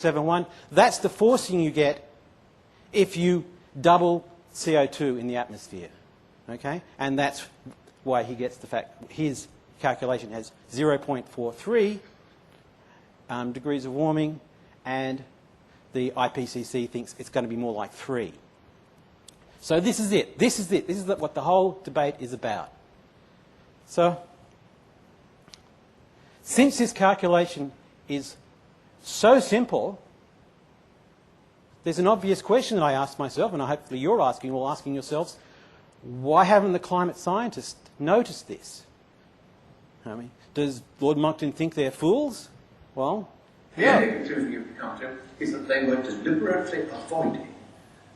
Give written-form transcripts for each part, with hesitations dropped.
0.71. That's the forcing you get if you double CO2 in the atmosphere. Okay? And that's why he gets the fact his calculation has 0.43 degrees of warming, and the IPCC thinks it's going to be more like 3. So this is it. This is it. This is what the whole debate is about. So, since this calculation is so simple, there's an obvious question that I ask myself, and hopefully you're asking yourselves, why haven't the climate scientists noticed this? I mean, does Lord Monckton think they're fools? Well, the only conclusion you can come to is that they were deliberately avoiding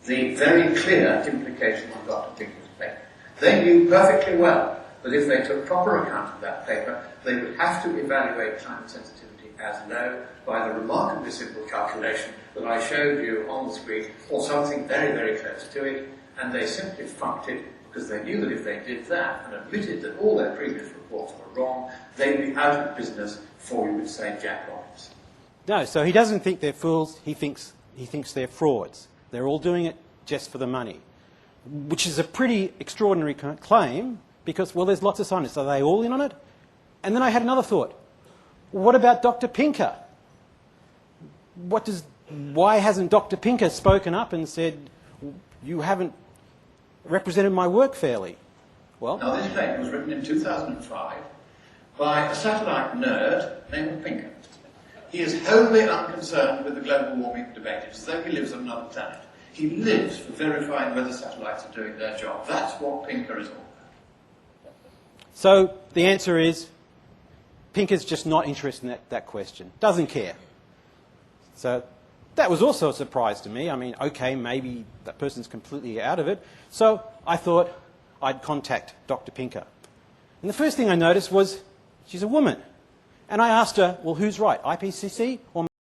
the very clear implication of Dr. Pinker's paper. They knew perfectly well that if they took proper account of that paper, they would have to evaluate climate sensitivity as low by the remarkably simple calculation that I showed you on the screen, or something very, very close to it, and they simply funked it because they knew that if they did that and admitted that all their previous reports were wrong, they'd be out of business before you would say Jack Robbins. No, so he doesn't think they're fools, he thinks they're frauds. They're all doing it just for the money, which is a pretty extraordinary claim because, well, there's lots of scientists. Are they all in on it? And then I had another thought. What about Dr. Pinker? Why hasn't Dr. Pinker spoken up and said, you haven't represented my work fairly? Well, now, this paper was written in 2005 by a satellite nerd named Pinker. He is wholly unconcerned with the global warming debate. It's as though he lives on another planet. He lives for verifying whether satellites are doing their job. That's what Pinker is all about. So the answer is, Pinker's just not interested in that question. Doesn't care. So that was also a surprise to me. I mean, okay, maybe that person's completely out of it. So I thought I'd contact Dr. Pinker. And the first thing I noticed was she's a woman. And I asked her, well, who's right, IPCC or